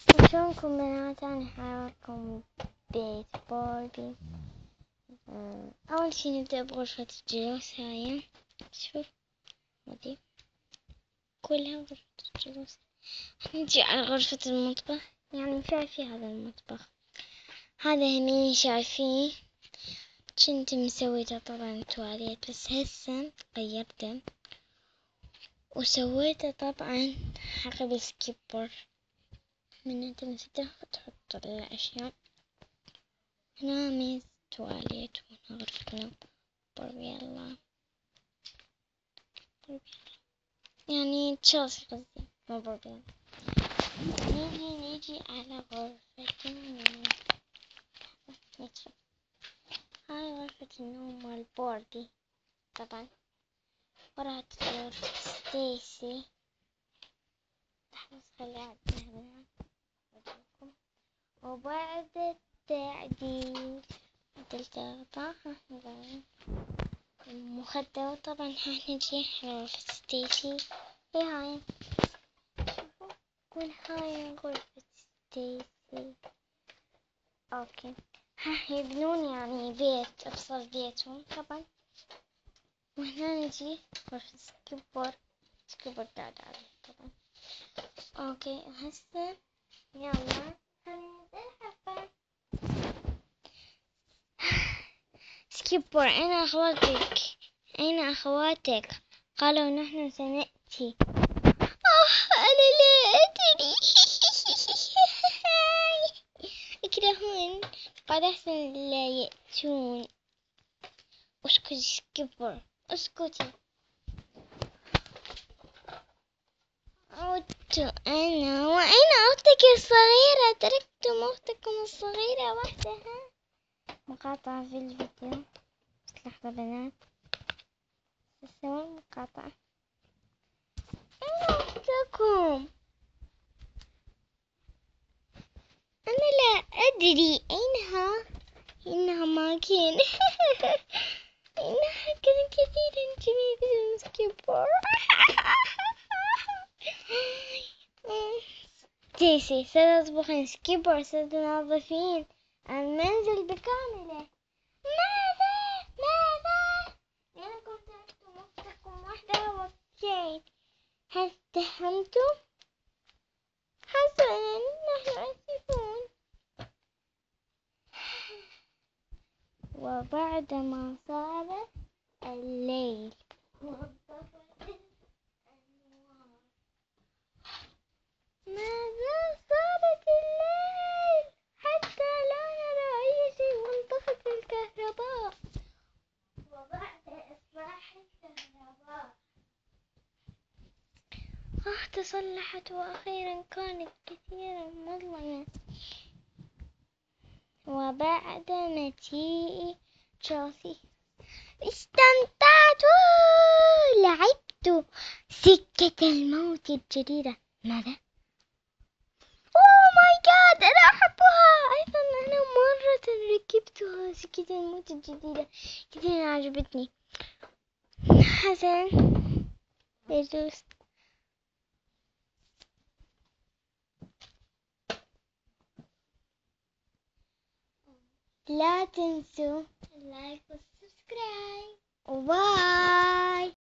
شلونكم بنات؟ أنا حاوريكم بيت باربي. أول شي نبدأ بغرفة الجلوس. هاي شوف هذي كلها غرفة الجلوس. نجي على غرفة المطبخ، يعني شايفين هذا المطبخ، هذا هني شايفين كنت مسويته طبعا تواليت، بس هسه غيرته وسويته طبعا حق السكيبر. من انت تفتح تحط الاشياء. هنا ميز تواليت وهنا غرفة نوم. باربيلا يعني تشيلسي قصدي، مو باربيلا. نيجي على غرفة النوم. هاي غرفة النوم مال باربي طبعا. وراها تصير ستيسي. لحظة خليها هنا أوريكم. وبعد التعديل عدلت الغطاء المخدة. وطبعا نجي على غرفة ستيسي. هاي شوفوا كل هاي غرفة ستيسي. اوكي يبنون يعني بيت، ابصر بيتهم طبعا. وهنا نجي غرفة سكيبر قاعد عليه طبعا. اوكي هسه يلا نلعب. سكيبر أين أخواتك؟ قالوا نحن سنأتي. أنا لا أدري. يكرهون، قال أحسن لا يأتون. اسكتي سكيبر، اسكتي. عدت أنا. وأين أختك الصغيرة؟ تركتم أختكم الصغيرة وحدها. مقاطعة في الفيديو، بس لحظة بنات تسوي مقاطعة. أين أختكم؟ أنا لا أدري أينها. إنها ماكين. إنها كان كثيرا جميل سكيبر. تيسي ستطبخين سكيبر، ستنظفين المنزل بكامله. ماذا؟ لأنكم تركتم أختكم وحدها وبكيت. هل اتهمتم؟ حسنا، نحن آسفون. وبعدما صار الليل وانطفأت الأنوار. ماذا صارت الليل حتى لا نرى أي شيء، وانطفت الكهرباء. وبعد إصلاح الكهرباء تصلحت، وأخيرا كانت كثيرا مظلمة. وبعد مجيء تشيلسي استمتعت، لعبت سكة الموت الجديدة. ماذا؟ اوه ماي جاد، انا احبها ايضا. انا مرة ركبتها سكة الموت الجديدة، كثير عجبتني. حسن يجوز. لا تنسوا اللايك والسبسكرايب. وباي.